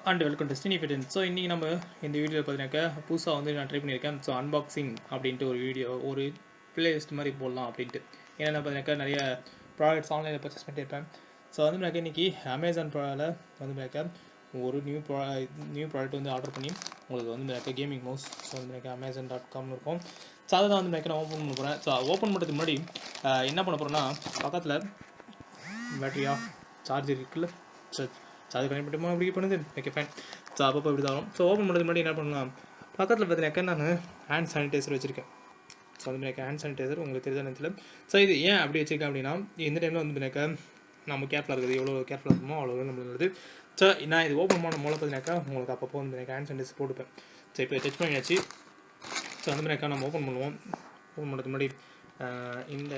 And welcome to ஸ்டினி ஃபிட்டன். So இன்றைக்கி நம்ம இந்த வீடியோவில் பார்த்தீங்கன்னாக்கா புதுசாக வந்து நான் ட்ரை பண்ணியிருக்கேன். ஸோ அன்பாக்சிங் அப்படின்ட்டு ஒரு வீடியோ ஒரு பிளேலிஸ்ட் மாதிரி போடலாம் அப்படின்ட்டு. ஏன்னா பார்த்தீங்கன்னாக்கா நிறைய ப்ராடக்ட்ஸ் ஆன்லைனில் பர்ச்சேஸ் பண்ணியிருப்பேன். ஸோ வந்து பார்த்தீங்கன்னா இன்றைக்கி அமேசான் ப்ராவில் வந்து பார்த்தீங்கன்னா ஒரு நியூ ப்ராடக்ட் வந்து ஆர்டர் பண்ணி உங்களுக்கு வந்து பார்த்தீங்கன்னா கேமிங் மவுஸ். ஸோ வந்து பார்த்தீங்கன்னா Amazon.com இருக்கும். ஸோ அதை தான் வந்து பார்த்தீங்கன்னா நான் ஓப்பன் பண்ண போகிறேன். ஸோ ஓப்பன் பண்ணுறதுக்கு முன்னாடி என்ன பண்ண போகிறேன்னா, பக்கத்தில் பேட்டரியா சார்ஜர் இருக்குல்ல, சார்ஜ் கனெக்ட் பண்ணிட்டு அப்படி பண்ணுது. Okay fine. ஸோ அப்பப்போ இப்படி தான் வரும். ஸோ ஓப்பன் பண்ணுறதுக்கு முன்னாடி என்ன பண்ணலாம், பக்கத்தில் பார்த்தீங்கன்னாக்கா நான் ஹேண்ட் சானிடைசர் வச்சுருக்கேன். ஸோ வந்து எனக்கு ஹேண்ட் சானிடைசர் உங்களுக்கு தெரிஞ்ச நேரத்தில். ஸோ இது ஏன் அப்படி வச்சுருக்கேன் அப்படின்னா, இந்த டைமில் வந்து பார்த்தீங்கன்னாக்கா நம்ம கேர்ஃபுல்லாக இருக்குது, எவ்வளோ கேர்ஃபுல்லாக இருக்குமோ அவ்வளோ நம்மளுக்கு. ஸோ நான் இது ஓப்பன் பண்ண மூலம் பார்த்தீங்கன்னாக்கா உங்களுக்கு அப்பப்போ வந்து எனக்கு ஹேண்ட் சானிடைசர் போட்டுப்பேன். ஸோ இப்போ டச் பண்ணியாச்சு. ஸோ வந்து பார்த்தீங்கன்னாக்கா நம்ம ஓப்பன் பண்ணுவோம். ஓப்பன் பண்ணுறதுக்கு முன்னாடி இந்த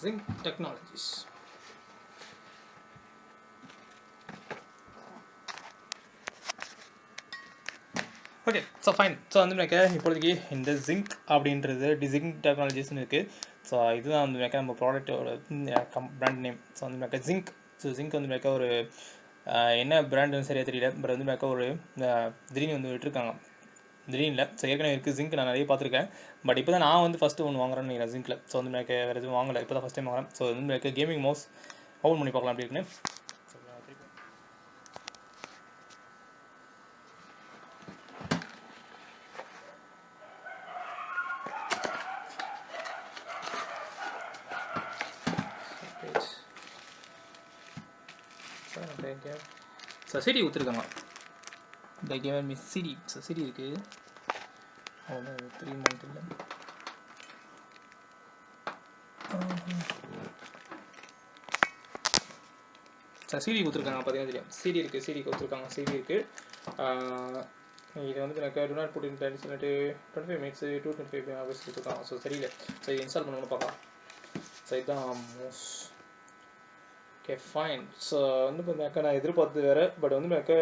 Zinq Technologies. Okay. So fine. So வந்து எனக்கு இப்போதைக்கு இந்த Zinq அப்படின்றது Zinq டெக்னாலஜிஸ்னு இருக்குது. ஸோ இதுதான் வந்து மேக்கா நம்ம ப்ராடக்டோட பிராண்ட் நேம். ஸோ வந்து மேக்கா Zinq. ஸோ Zinq வந்து மேக்கா ஒரு என்ன பிராண்டுன்னு சரியாக தெரியல. பட் வந்து மேக்கா ஒரு திடீர்னு வந்து விட்டுருக்காங்க. திடீர்னு. ஸோ ஏற்கனவே இருக்குது Zinq, நான் நிறைய பார்த்துருக்கேன். பட் இப்போ தான் நான் வந்து ஃபஸ்ட்டு ஒன்று வாங்குறேன்னு நினைக்கிறேன் Zinqல. ஸோ வந்து மேக்கா வேறு எதுவும் வாங்கலை, இப்போ தான் ஃபஸ்ட் டைம் வாங்குறேன். ஸோ வந்து மேக்கா கேமிங் மவுஸ் ஓப்பன் பண்ணி பார்க்கலாம் அப்படி இருக்குன்னு. ஸோ சிடி கொடுத்துருக்காங்க. இந்த game miss CD. So CD இருக்குது. அவ்வளோ 3 மந்த் இல்லை. ஸோ சிடி கொடுத்துருக்காங்க. பார்த்தீங்கன்னா தெரியும், சிடி இருக்குது, சிடி கொடுத்துருக்காங்க, சிடி இருக்குது. இது வந்து எனக்கு டூ நாட் புட்டின் பிளான் சொல்லிட்டு 25 மினிட்ஸ் 225 ஹவர்ஸ் கொடுத்துருக்காங்க. ஸோ சரியில்லை. ஸோ இது இன்ஸ்டால் பண்ணணும்னு பார்க்கலாம். ஸோ இதுதான் மோஸ். Okay fine. ஸோ வந்து பார்த்தீங்கன்னாக்கா நான் எதிர்பார்த்தது வேறு. பட் வந்து எனக்கு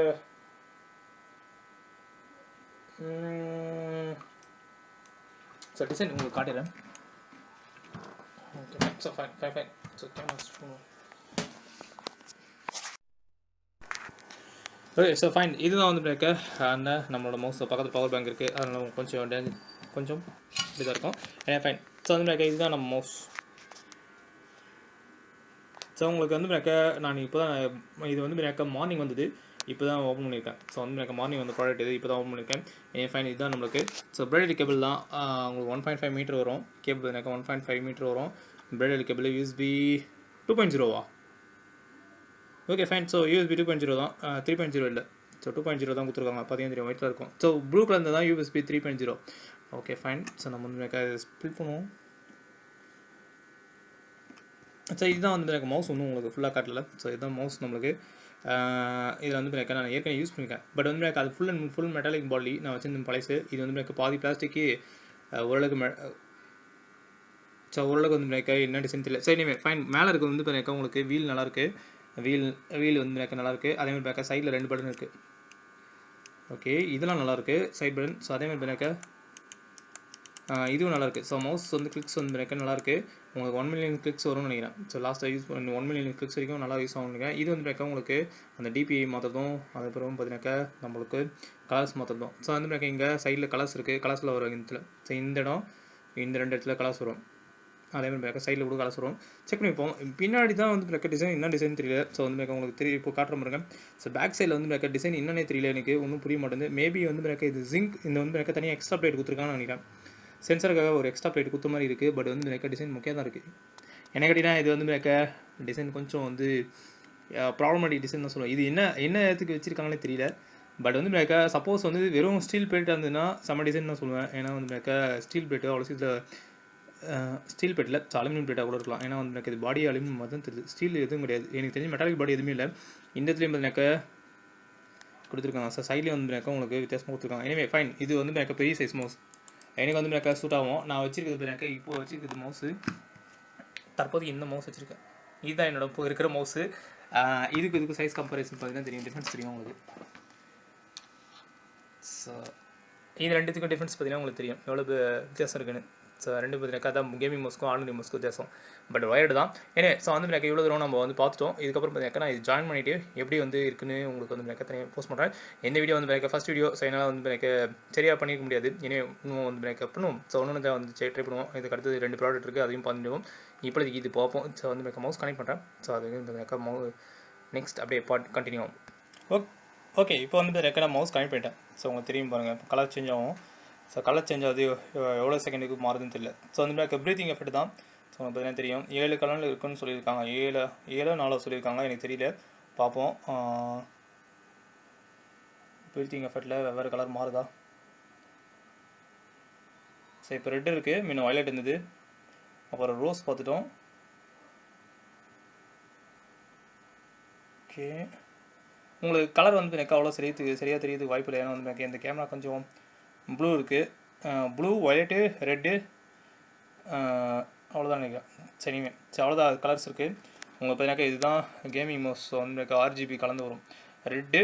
ஸோ டிசைன் உங்களுக்கு காட்டிடுறேன். Okay so fine fine fine. So okay so fine. இதுதான் வந்து பிரேக்க அந்த நம்மளோட மவுஸ். பக்கத்தில் பவர் பேங்க் இருக்குது, அதனால் கொஞ்சம் இப்படி தான் இருக்கும். ஏன்னா ஃபைன். ஸோ வந்து பிரேக்க இதுதான் நம்ம மவுஸ். ஸோ உங்களுக்கு வந்து பிரேக்க நான் இப்போ தான் இது வந்து பிரேக்க மார்னிங் வந்தது, இப்போ தான் ஓப்பன் பண்ணியிருக்கேன். ஸோ வந்து எனக்கு மார்னிங் வந்து ப்ராடக்ட் இது இப்போ தான் ஓப்பன் பண்ணியிருக்கேன். ஏன் ஃபைன். இதுதான் நம்மளுக்கு. ஸோ பிரைடல் கேபிள் தான் உங்களுக்கு 1.5 மீட்டர் வரும். கேபிள் எனக்கு 1.5 மீட்டர் வரும். பிரைடல் கேபிள் USB 2.0வா? Okay fine. ஸோ USB 2.0 தான், 3.0 இல்லை. ஸோ 2.0 தான் கொடுத்துருக்காங்க. பார்த்தீங்கன்னா ஒயிட்டில் இருக்கும். ஸோ ப்ளூ கலர் தான் USB 3.0. Okay fine. ஸோ நம்ம வந்து எனக்கு ஸ்பில் பண்ணுவோம். ஸோ இதுதான் வந்து எனக்கு மவுஸ் ஒன்றும் உங்களுக்கு ஃபுல்லாக காட்டல. ஸோ இதுதான் மவுஸ் நம்மளுக்கு. இதில் வந்து எனக்கு நான் ஏற்கனவே யூஸ் பண்ணியிருக்கேன். பட் வந்து எனக்கு அது ஃபுல் மெட்டாலிக் பாடி நான் வச்சுருந்த பழைசு. இது வந்து எனக்கு பாதி பிளாஸ்டிக்கு, ஓரளவுக்கு ஸோ ஓரளவுக்கு வந்து எனக்கு என்ன டிசைன் தெரியல. ஸோ இனிமேல் ஃபைன். மேலே இருக்குது வந்து எனக்கு உங்களுக்கு வீல் நல்லாயிருக்கு. வீல் வந்து எனக்கு நல்லாயிருக்கு. அதேமாதிரி பேக்க சைடில் 2 பட்டன் இருக்குது. ஓகே இதெல்லாம் நல்லாயிருக்கு சைட் பட்டன். ஸோ அதேமாதிரி எனக்கு இதுவும் நல்லாயிருக்கு. ஸோ மவுஸ் வந்து கிளிக்ஸ் வந்து எனக்கு நல்லாயிருக்கு. உங்களுக்கு 1 மில்லியன் கிளிக்ஸ் வரும்னு நினைக்கிறேன். ஸோ லாஸ்ட்டாக யூஸ் பண்ணி 1 மில்லியன் கிளிக்ஸ் வரைக்கும் நல்லா யூஸ் ஆகும் நினைக்கிறேன். இது வந்து எனக்கு உங்களுக்கு அந்த டிபிஐ மாற்றதும், அதுக்கப்புறம் பார்த்தீங்கன்னாக்கா நம்மளுக்கு கலர்ஸ் மாற்றதும். ஸோ வந்து எனக்கு இங்கே சைடில் கலர்ஸ் இருக்குது, கலர்ஸில் வரும் இடத்துல. ஸோ இந்த 2 இடத்துல கலர்ஸ் வரும். அதேமாதிரி பேக்க சைடில் கூட கலர்ஸ் வரும். செக் பண்ணிப்போம். பின்னாடி தான் வந்து பேக்க டிசைன் என்ன டிசைன் தெரியல. ஸோ வந்து பேக்க உங்களுக்கு தெரியும், இப்போ காட்டுற பாருங்க. ஸோ பேக் சைடில் வந்து பேக்க டிசைன் என்னன்னே தெரியல, எனக்கு ஒன்றும் புரிய மாட்டேங்குது. மேபி வந்து பேக்க இது Zinq. இந்த வந்து பேக்க தனியாக எக்ஸ்ட்ரா பிளேட் கொடுத்துருக்கான்னு நினைக்கிறேன். சென்சருக்காக ஒரு எக்ஸ்ட்ரா பிளேட் கொடுத்த மாதிரி இருக்குது. பட் வந்து எனக்கு டிசைன் முக்கியம் தான் இருக்குது. என்ன கேட்டிங்கன்னா இது வந்து எனக்கு டிசைன் கொஞ்சம் வந்து ப்ராப்ளமேட்டிக் டிசைன் தான் சொல்லுவேன். இது என்ன இடத்துக்கு வச்சுருக்காங்களே தெரியல. பட் வந்து எனக்கு சப்போஸ் வந்து வெறும் ஸ்டீல் பிளேட்டாக இருந்ததுன்னா செம்ம டிசைன் தான் சொல்லுவேன். ஏன்னா வந்து எனக்கு ஸ்டீல் பிளேட்டு அவ்வளோ சீக்கிரம் ஸ்டீல் பிளேட்டில் அலுமினியம் பிளேட்டாக கூட இருக்கலாம். ஏன்னா வந்து எனக்கு இது பாடி அலுமினியம் மாதிரி தான் தெரியுது, ஸ்டீல் எதுவும் கிடையாது. எனக்கு தெரிஞ்சு மெட்டாலிக் பாடி எதுவுமே இல்லை. இந்த இடத்துலையும் வந்து எனக்கு கொடுத்துருக்காங்க. ஸோ சைட்லேயும் வந்து எனக்கு உங்களுக்கு வித்தியாசமாக கொடுத்துருக்காங்க. எனவே ஃபைன். இது வந்து எனக்கு பெரிய சைஸ் மவுஸ். எனக்கு வந்து எனக்கு சூட் ஆகும். நான் வச்சுருக்கிறது எனக்கு இப்போ வச்சுருக்கிறது மவுஸு தற்போது இந்த மவுஸ் வச்சுருக்கேன். இதுதான் என்னோட இப்போ இருக்கிற மவுஸு. இதுக்கு சைஸ் கம்பேரிசன் பார்த்தீங்கன்னா தெரியும், டிஃப்ரென்ஸ் தெரியும் உங்களுக்கு. ஸோ இது ரெண்டுத்துக்கும் டிஃப்ரென்ஸ் பார்த்தீங்கன்னா உங்களுக்கு தெரியும் எவ்வளோ வித்தியாசம் இருக்குன்னு. ஸோ ரெண்டு பார்த்தீங்கன்னா தான் கேமிங் மவுஸ்க்கும் ஆர்டினரி மவுஸ்க்கும் வித்தியாசம், பட் வயர்டு தான். ஏன்னா ஸோ வந்து எனக்கு இவ்வளோ தூரம் நம்ம வந்து பார்த்துட்டோம். இதுக்கப்புறம் பார்த்தீங்கன்னா நான் இது ஜாயின் பண்ணிவிட்டு எப்படி வந்து இருக்குன்னு உங்களுக்கு வந்து எனக்கு தனியாக போஸ்ட் பண்ணுறேன். எந்த வீடியோ வந்து எனக்கு ஃபஸ்ட் வீடியோ, ஸோ என்னால் வந்து எனக்கு சரியாக பண்ணிக்க முடியாது. ஏன்னா இன்னும் வந்து எனக்கு பண்ணுவோம். ஸோ ஒன்று தான் வந்து ட்ரை பண்ணுவோம். இதுக்கு அடுத்து 2 ப்ராடக்ட் இருக்குது, அதையும் பார்த்துடுவோம். இப்போதைக்கு இது பார்ப்போம். ஸோ வந்து எனக்கு மவுஸ் கனெக்ட் பண்ணுறேன். ஸோ அது எனக்கு நெக்ஸ்ட் அப்படியே கண்டினியூ ஆகும். ஓகே, இப்போ வந்து ரெக்கார்டாக மவுஸ் கனெக்ட் பண்ணிட்டேன். ஸோ உங்களுக்கு தெரியும் பாருங்கள், இப்போ கலர் சேஞ்ச் ஆகும். ஸோ கலர் சேஞ்ச் ஆகுது, எவ்வளோ செகண்டுக்கு மாறுதுன்னு தெரியல. ஸோ வந்து எனக்கு ப்ரீத்திங் எஃபெக்ட் தான். ஸோ உங்களுக்கு பார்த்தீங்கன்னா தெரியும் 7 கலரில் இருக்குன்னு சொல்லியிருக்காங்க. 7 4 சொல்லியிருக்காங்க, எனக்கு தெரியல, பார்ப்போம். ப்ரீத்திங் எஃபெக்டில் வெவ்வேறு கலர் மாறுதா? ஸோ இப்போ ரெட் இருக்குது, முன்ன வயலட் இருந்தது, அப்புறம் ரோஸ் பார்த்துட்டோம். ஓகே, உங்களுக்கு கலர் வந்து எனக்கு அவ்வளோ சரியாக தெரியறதுக்கு வாய்ப்பு இல்லை. ஏன்னா வந்து எனக்கு இந்த கேமரா கொஞ்சம் ப்ளூ இருக்குது, ப்ளூ வயலட்டு ரெட்டு, அவ்வளோதான் நினைக்கிறேன். சரிங்க, சரி அவ்வளோதான் கலர்ஸ் இருக்குது. உங்களுக்கு பார்த்தீங்கன்னா இதுதான் கேமிங் மவுஸ். வந்து எனக்கு RGB கலந்து வரும். ரெட்டு,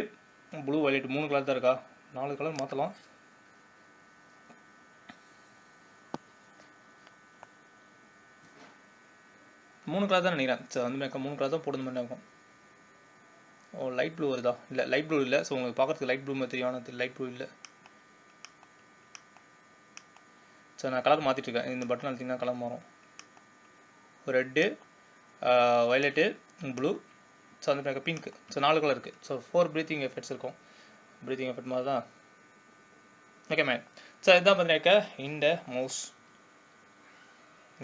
ப்ளூ, வயலட் 3 கலர் தான் இருக்கா? 4 கலர் மாற்றலாம். மூணு கலர் தான் நினைக்கிறேன். ஸோ வந்து எனக்கு 3 கலர் தான் போடுற மாதிரி இருக்கும். ஓ, லைட் ப்ளூ வருதா? இல்லை, லைட் ப்ளூ இல்லை. ஸோ உங்களுக்கு பார்க்குறதுக்கு லைட் ப்ளூ மாதிரி தெரியும், ஆனால் லைட் ப்ளூ இல்லை. ஸோ நான் கலர் மாற்றிட்டுருக்கேன். இந்த பட்டன் அழுத்திங்கன்னா கலர் மாறும். ரெட்டு, வயலட்டு, ப்ளூ, ஸோ வந்து எனக்கு பிங்க். ஸோ 4 கலர் இருக்குது. ஸோ 4 ப்ரீத்திங் எஃபெக்ட்ஸ் இருக்கும். ப்ரீத்திங் எஃபெக்ட் மாதிரி தான். Okay ma'am. ஸோ இதுதான் பார்த்தீங்கன்னாக்கா இந்த மவுஸ்,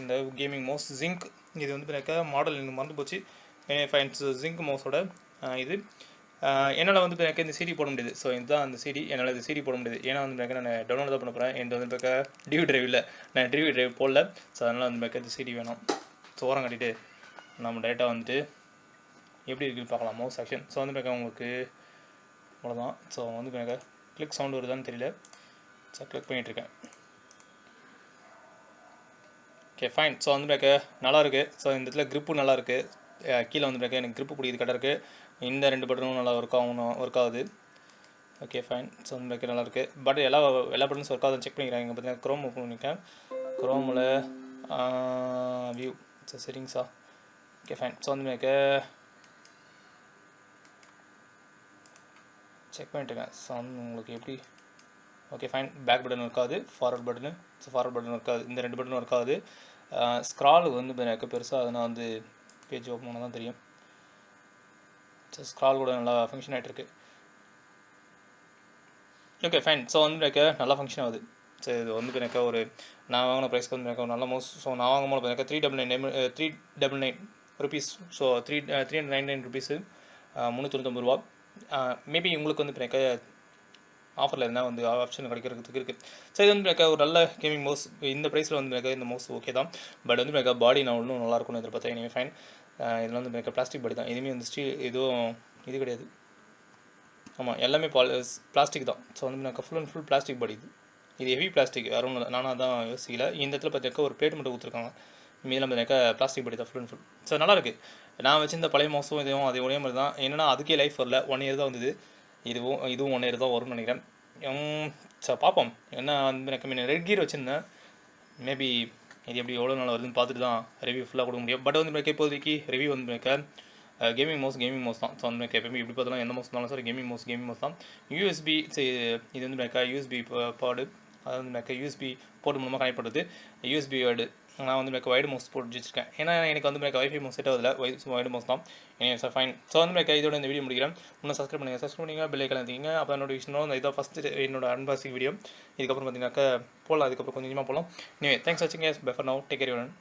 இந்த கேமிங் மவுஸ் Zinq. இது வந்து பார்த்தீங்கன்னா மாடல் எனக்கு மறந்து போச்சு. ஃபைன்ஸ் Zinq மவுஸோட இது என்னால் வந்து எனக்கு இந்த CD போட முடியுது. ஸோ இதுதான் அந்த CD. என்னால் இந்த CD போட முடியுது. ஏன்னா வந்து நான் டவுன்லோட் தான் பண்ண போகிறேன். எந்த வந்து இப்போ டிவி டிரைவ் இல்லை, நான் டிவி டிரைவ் போடல. ஸோ அதனால் வந்து இந்த CD வேணும். ஸோ ஓரம் கட்டிட்டு நம்ம டேட்டா வந்துட்டு எப்படி இருக்குன்னு பார்க்கலாம். Mouse action. ஸோ வந்து உங்களுக்கு அவ்வளோதான். ஸோ வந்து எனக்கு கிளிக் சவுண்ட் வருதான்னு தெரியல. ஸோ கிளிக் பண்ணிகிட்ருக்கேன். Okay fine. ஸோ வந்து நல்லாயிருக்கு. ஸோ இந்த இடத்துல க்ரிப்பும் நல்லாயிருக்கு. கீழே வந்து எனக்கு க்ரிப்பு பிடிக்குது, கரெக்டாக இருக்குது. இந்த 2 பட்டனும் நல்லா ஒர்க் ஆகுது. Okay fine. ஸோ வந்து நல்லாயிருக்கு. பட் எல்லா பட்டன்ஸும் ஒர்க் ஆகுதுன்னு செக் பண்ணிக்கிறேன். இங்கே பார்த்தீங்கன்னா க்ரோம் ஓப்பன் பண்ணியிருக்கேன். க்ரோமில் வியூ, ஸோ செட்டிங்ஸா. Okay fine. ஸோ வந்து செக் பண்ணிட்டுருக்கேன். ஸோ வந்து உங்களுக்கு எப்படி? Okay fine. Back button work ஆகுது, forward button. So forward button work ஆகுது, இந்த 2 பட்டனும் ஒர்க் ஆகுது. ஸ்க்ரால் வந்து எனக்கு பெருசாக அதனால் வந்து பேஜ் ஓப்பன் பண்ணால் தான் தெரியும். ஸோ ஸ்க்ரால் கூட நல்லா ஃபங்க்ஷன் ஆகிட்டுருக்கு. Okay fine. ஸோ வந்து எனக்கு நல்லா ஃபங்க்ஷன் ஆகுது. ஸோ இது வந்து எனக்கு ஒரு நான் வாங்கின ப்ரைஸ்க்கு வந்து எனக்கு ஒரு நல்ல மவுஸ். ஸோ நான் வாங்கும்போது எனக்கு 399 ருபீஸ். ஸோ 399 ருபீஸு, 399 ரூபா. மேபி உங்களுக்கு வந்து எனக்கு ஆஃபரில் இருந்தால் வந்து ஆப்ஷன் கிடைக்கிறதுக்கு இருக்குது. ஸோ இது வந்து எனக்கு ஒரு நல்ல கேமிங் மவுஸ். இந்த ப்ரைஸில் வந்து எனக்கு இந்த மவுஸ் ஓகே தான். பட் வந்து எனக்கு பாடி நான் இன்னும் நல்லாயிருக்கும்னு எதிர்பார்த்தேன். இனிமேல் ஃபைன். இதில் வந்து எனக்கு பிளாஸ்டிக் பாடி தான். எதுவுமே வந்து ஸ்டீல் எதுவும் இது கிடையாது. ஆமாம், எல்லாமே பிளாஸ்டிக் தான். ஸோ வந்து எனக்கு full and full plastic body. இது ஹெவி பிளாஸ்டிக், வேறு ஒன்றும் இல்லை. நானாக தான் யோசிக்கல. இந்த இடத்துல பார்த்தாக்கா ஒரு பிளேட் மட்டும் கொடுத்துருக்காங்க. மீதெல்லாம் பார்த்தாக்கா பிளாஸ்டிக் பாடி தான் ஃபுல் அண்ட் ஃபுல். ஸோ நல்லாயிருக்கு. நான் வச்சிருந்த பழைய மவுஸும் இதுவும் அதே ஒரே மாதிரி தான். என்னென்னா அதுக்கே லைஃப் வரல, 1 இயர் தான் வந்தது. இதுவும் 1 இயர் தான் வரும்னு நினைக்கிறேன். ஸோ பார்ப்போம். என்ன வந்து எனக்கு ரெட் கீர் வச்சுருந்தேன். மேபி இது எப்படி எவ்வளோ நாள் வருதுன்னு பார்த்துட்டு தான் ரிவ்யூ ஃபுல்லாக கொடுக்க முடியும். பட் வந்து எனக்கு இப்போதைக்கு ரிவ்யூ வந்து எனக்கு கேமிங் மவுஸ் தான். ஸோ வந்து எப்பவுமே எப்படி பார்த்தாலும் எந்த மவுஸ் இருந்தாலும் சரி கேமிங் மவுஸ் தான். யூஎஸ்பி, இது வந்து எனக்கு யூஎஸ்பி பாடு, அது வந்து எனக்கு யூஎஸ்பி போர்ட் மூலமாக கனெக்ட் பண்ணுறது. யூஎஸ்பி வைடு, நான் வந்து எனக்கு வைடு மவுஸ் போட்டு வச்சுருக்கேன். ஏன்னா எனக்கு வந்து எனக்கு வைஃபை மவுஸ் செட் ஆகுதில்ல, வைடு மவுஸ் தான். Sir fine. ஸோ வந்து எனக்கு இதோட இந்த வீடியோ முடிக்கிறேன். இன்னும் சப்ஸ்கிரைப் பண்ணுங்கள், பெல் ஐக்கான் அழுத்திங்க. அப்போ நோட்டிஃபிகேஷன் இதான் ஃபஸ்ட்டு என்னோட அன்பாக்சிங் வீடியோ. இதுக்கப்புறம் பார்த்தீங்கன்னாக்கா போகலாம், அதுக்கப்புறம் கொஞ்சமாக போகலாம். தேங்க்ஸ் வாட்சிங். Bye for now, take care everyone.